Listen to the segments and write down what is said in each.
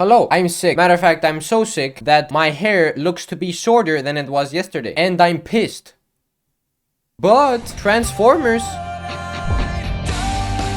Hello, I'm sick. Matter of fact, I'm so sick that my hair looks to be shorter than it was yesterday. And I'm pissed. But Transformers.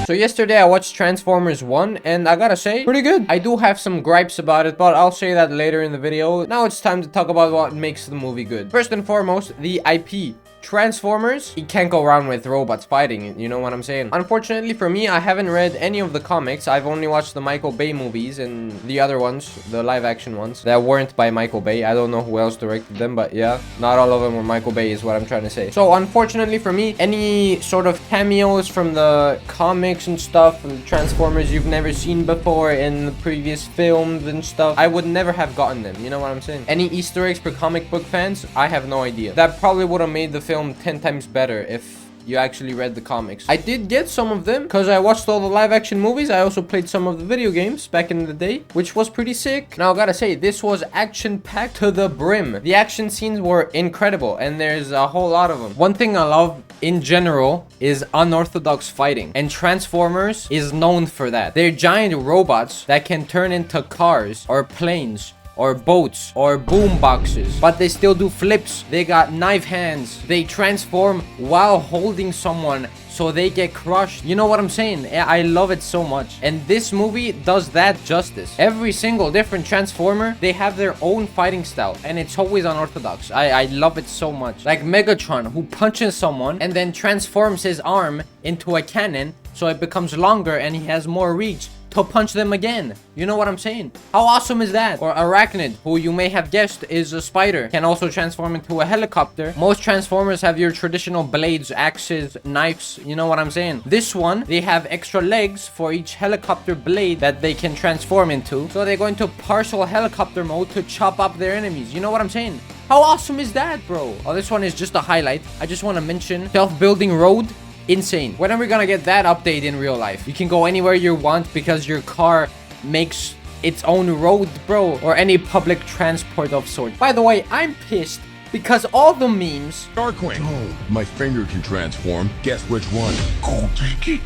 So yesterday I watched Transformers 1 and I gotta say, pretty good. I do have some gripes about it, but I'll say that later in the video. Now it's time to talk about what makes the movie good. First and foremost, the IP. Transformers, you can't go around with robots fighting, you know what I'm saying? Unfortunately for me, I haven't read any of the comics. I've only watched the Michael Bay movies and the other ones, the live action ones, that weren't by Michael Bay. I don't know who else directed them, but yeah, not all of them were Michael Bay is what I'm trying to say. So unfortunately for me, any sort of cameos from the comics and stuff, and Transformers you've never seen before in the previous films and stuff, I would never have gotten them, you know what I'm saying? Any Easter eggs for comic book fans, I have no idea. That probably would have made the film 10 times better if you actually read the comics. I did get some of them because I watched all the live action movies. I also played some of the video games back in the day, which was pretty sick. Now I gotta say, this was action packed to the brim. The action scenes were incredible and there's a whole lot of them. One thing I love in general is unorthodox fighting, and Transformers is known for that. They're giant robots that can turn into cars or planes or boats or boom boxes, but they still do flips. They got knife hands. They transform while holding someone so they get crushed. You know what I'm saying? I love it so much, and this movie does that justice. Every single different Transformer, they have their own fighting style, and it's always unorthodox. I love it so much. Like Megatron, who punches someone and then transforms his arm into a cannon so it becomes longer and he has more reach to punch them again. You know what I'm saying? How awesome is that? Or Arachnid, who you may have guessed is a spider, can also transform into a helicopter. Most Transformers have your traditional blades, axes, knives. You know what I'm saying? This one, they have extra legs for each helicopter blade that they can transform into. So they go into partial helicopter mode to chop up their enemies. You know what I'm saying? How awesome is that, bro? Oh, this one is just a highlight. I just want to mention self-building road. Insane. When are we gonna get that update in real life? You can go anywhere you want because your car makes its own road, bro, or any public transport of sort. By the way, I'm pissed because all the memes. Darkwing. Oh, my finger can transform. Guess which one? Oh, take it.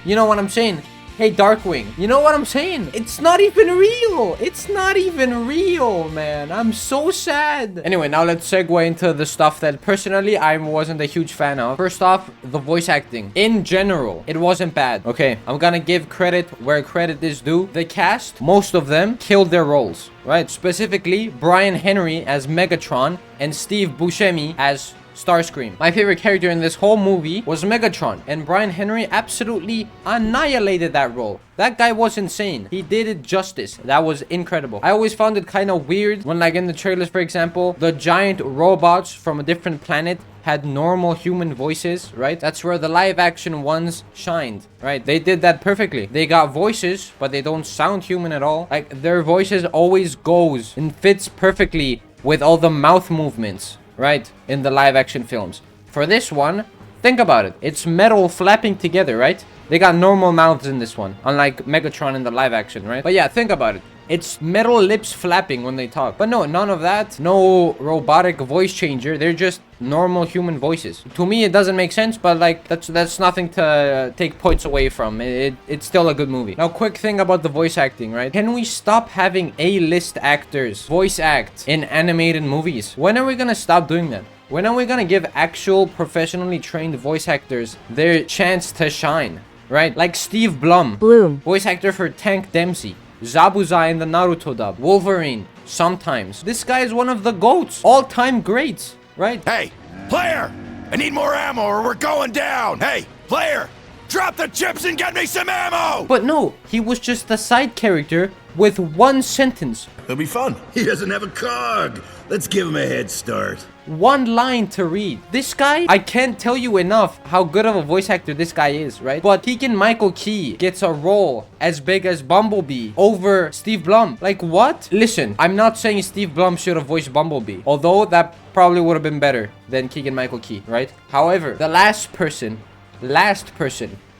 You know what I'm saying? Hey, Darkwing, you know what I'm saying? It's not even real. It's not even real, man. I'm so sad. Anyway, now let's segue into the stuff that personally I wasn't a huge fan of. First off, the voice acting. In general, it wasn't bad. Okay, I'm gonna give credit where credit is due. The cast, most of them killed their roles, right? Specifically, Brian Henry as Megatron and Steve Buscemi as Starscream. My favorite character in this whole movie was Megatron, and Brian Henry absolutely annihilated that role. That guy was insane. He did it justice. That was incredible. I always found it kind of weird when, like in the trailers, for example, the giant robots from a different planet had normal human voices, right? That's where the live action ones shined, right? They did that perfectly. They got voices, but they don't sound human at all. Like, their voices always goes and fits perfectly with all the mouth movements, right, in the live action films. For this one, think about it. It's metal flapping together, right? They got normal mouths in this one, unlike Megatron in the live action, right? But yeah, think about it. It's metal lips flapping when they talk. But no, none of that. No robotic voice changer. They're just normal human voices. To me, it doesn't make sense, but like that's nothing to take points away from. It's still a good movie. Now, quick thing about the voice acting, right? Can we stop having A-list actors voice act in animated movies? When are we gonna stop doing that? When are we gonna give actual professionally trained voice actors their chance to shine, right? Like Steve Blum, voice actor for Tank Dempsey. Zabuza in the Naruto dub. Wolverine, sometimes. This guy is one of the GOATs. All-time greats, right? Hey, player! I need more ammo or we're going down! Hey, player! Drop the chips and get me some ammo! But no, he was just a side character with one sentence. It'll be fun. He doesn't have a cog. Let's give him a head start. One line to read. This guy, I can't tell you enough how good of a voice actor this guy is, right? But Keegan-Michael Key gets a role as big as Bumblebee over Steve Blum. Like, what? Listen, I'm not saying Steve Blum should have voiced Bumblebee, although that probably would have been better than Keegan-Michael Key, right? However, the last person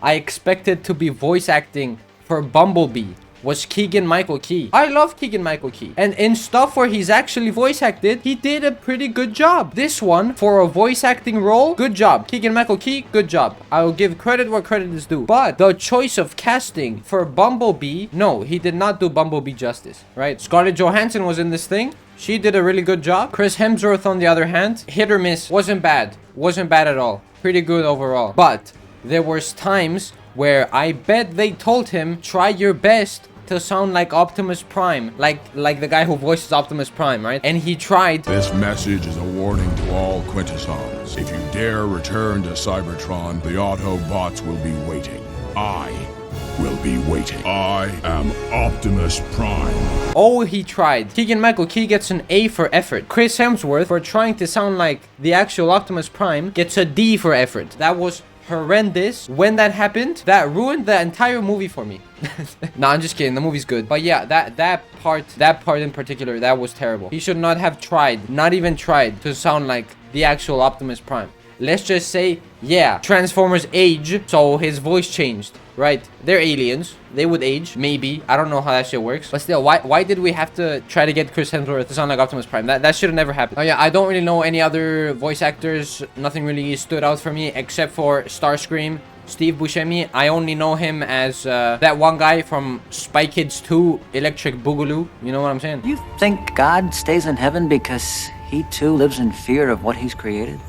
I expected to be voice acting for Bumblebee was Keegan-Michael Key. I love Keegan-Michael Key. And in stuff where he's actually voice acted, he did a pretty good job. This one, for a voice acting role, good job. Keegan-Michael Key, good job. I'll give credit where credit is due. But the choice of casting for Bumblebee, no, he did not do Bumblebee justice, right? Scarlett Johansson was in this thing. She did a really good job. Chris Hemsworth, on the other hand, hit or miss. Wasn't bad. Wasn't bad at all. Pretty good overall. But there was times where I bet they told him, try your best to sound like Optimus Prime. Like the guy who voices Optimus Prime, right? And he tried. This message is a warning to all Quintessons. If you dare return to Cybertron, the Autobots will be waiting. I will be waiting. I am Optimus Prime. Oh, he tried. Keegan-Michael Key gets an A for effort. Chris Hemsworth, for trying to sound like the actual Optimus Prime, gets a D for effort. That was horrendous. When that happened, that ruined the entire movie for me. Nah, I'm just kidding. The movie's good. But yeah, that part in particular, that was terrible. He should not have tried, not even tried, to sound like the actual Optimus Prime. Let's just say, yeah, Transformers age, so his voice changed, right? They're aliens. They would age, maybe. I don't know how that shit works. But still, why did we have to try to get Chris Hemsworth to sound like Optimus Prime? That should have never happened. Oh yeah, I don't really know any other voice actors. Nothing really stood out for me except for Starscream. Steve Buscemi, I only know him as that one guy from Spy Kids 2, Electric Boogaloo. You know what I'm saying? You think God stays in heaven because he too lives in fear of what he's created?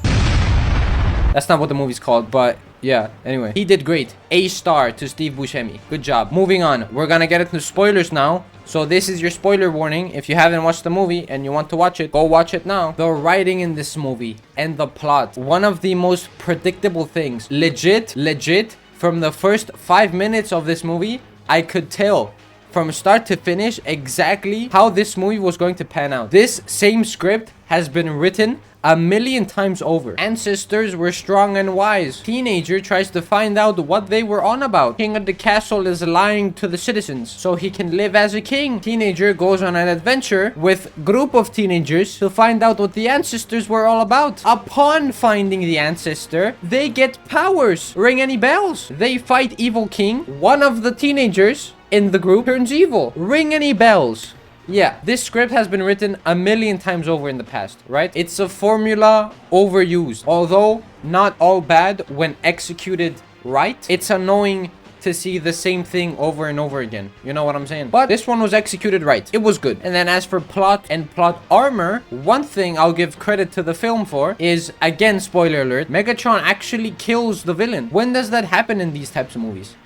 That's not what the movie's called, but yeah, anyway. He did great. A star to Steve Buscemi. Good job. Moving on. We're gonna get into spoilers now. So this is your spoiler warning. If you haven't watched the movie and you want to watch it, go watch it now. The writing in this movie and the plot. One of the most predictable things. Legit, from the first 5 minutes of this movie, I could tell from start to finish exactly how this movie was going to pan out. This same script has been written a million times over. Ancestors were strong and wise. Teenager tries to find out what they were on about. King of the castle is lying to the citizens so he can live as a king. Teenager goes on an adventure with group of teenagers to find out what the ancestors were all about. Upon finding the ancestor, they get powers. Ring any bells? They fight evil king. One of the teenagers in the group turns evil. Ring any bells? Yeah, this script has been written a million times over in the past, right? It's a formula overused. Although not all bad when executed right, it's annoying to see the same thing over and over again. You know what I'm saying? But this one was executed right. It was good. And then as for plot and plot armor, one thing I'll give credit to the film for is, again, spoiler alert, Megatron actually kills the villain. When does that happen in these types of movies?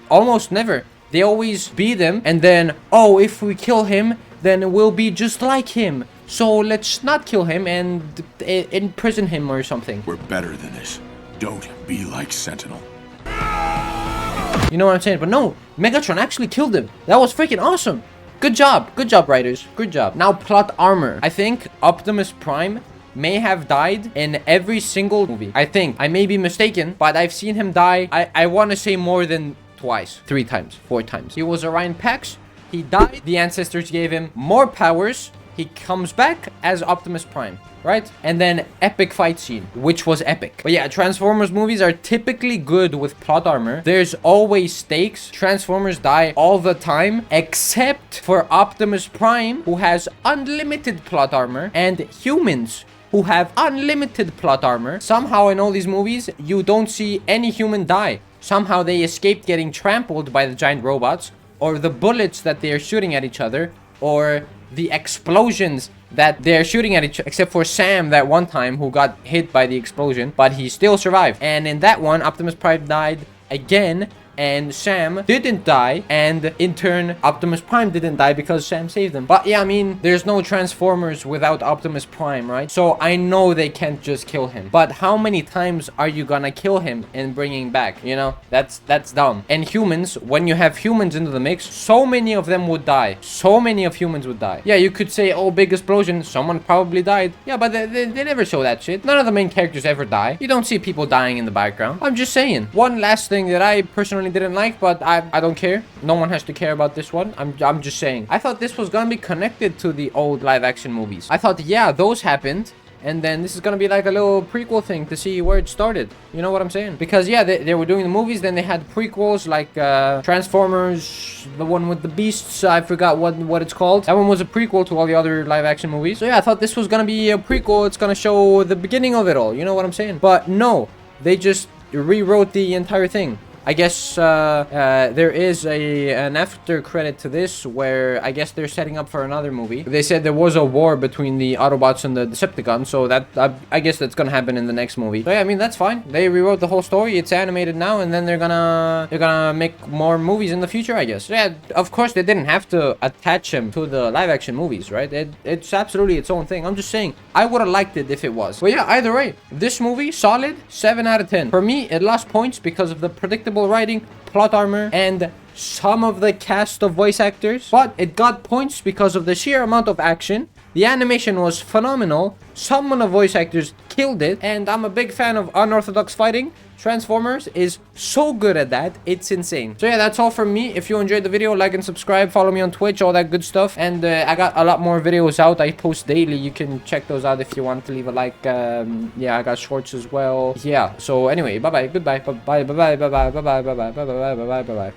Almost never. They always beat him and then, oh, if we kill him, then we'll be just like him. So let's not kill him and imprison him or something. We're better than this. Don't be like Sentinel. You know what I'm saying? But no, Megatron actually killed him. That was freaking awesome. Good job. Good job, writers. Good job. Now, plot armor. I think Optimus Prime may have died in every single movie. I think. I may be mistaken, but I've seen him die. I want to say more than twice. 3 times. 4 times. He was Orion Pax. He died. The ancestors gave him more powers. He comes back as Optimus Prime, right? And then epic fight scene, which was epic. But yeah, Transformers movies are typically good with plot armor. There's always stakes. Transformers die all the time, except for Optimus Prime, who has unlimited plot armor, and humans who have unlimited plot armor. Somehow in all these movies, you don't see any human die. Somehow they escaped getting trampled by the giant robots, or the bullets that they are shooting at each other, or the explosions that they're shooting at each other, except for Sam that one time who got hit by the explosion, but he still survived. And in that one, Optimus Prime died again, and Sam didn't die, and in turn Optimus Prime didn't die because Sam saved him. But yeah, I mean, there's no Transformers without Optimus Prime, right? So I know they can't just kill him, but how many times are you gonna kill him and bring him back? You know, that's dumb. And humans, when you have humans into the mix, so many of them would die. So many of humans would die. Yeah, you could say, oh, big explosion, someone probably died. Yeah, but they never show that shit. None of the main characters ever die. You don't see people dying in the background. I'm just saying. One last thing that I personally didn't like, but I don't care. No one has to care about this one. I'm just saying. I thought this was gonna be connected to the old live action movies. I thought, yeah, those happened, and then this is gonna be like a little prequel thing to see where it started. You know what I'm saying? Because yeah, they were doing the movies, then they had prequels like Transformers, the one with the beasts. I forgot what it's called. That one was a prequel to all the other live action movies. So yeah, I thought this was gonna be a prequel. It's gonna show the beginning of it all. You know what I'm saying? But no, they just rewrote the entire thing. I guess there is an after credit to this where I guess they're setting up for another movie. They said there was a war between the Autobots and the Decepticons, so that I guess that's gonna happen in the next movie. So yeah, I mean that's fine. They rewrote the whole story. It's animated now, and then they're gonna make more movies in the future, I guess. Yeah, of course they didn't have to attach him to the live action movies, right? It's absolutely its own thing. I'm just saying I would have liked it if it was. But yeah, either way, this movie solid 7 out of 10. For me, it lost points because of the predictable writing, plot armor, and some of the cast of voice actors, but it got points because of the sheer amount of action. The animation was phenomenal, some of the voice actors killed it, and I'm a big fan of unorthodox fighting. Transformers is so good at that, it's insane. So yeah, that's all from me. If you enjoyed the video, like and subscribe, follow me on Twitch, all that good stuff. And I got a lot more videos out. I post daily. You can check those out if you want to leave a like. Yeah, I got shorts as well. Yeah, so anyway, bye bye, goodbye, bye bye, bye bye, bye bye, bye bye, bye bye, bye bye, bye bye, bye bye.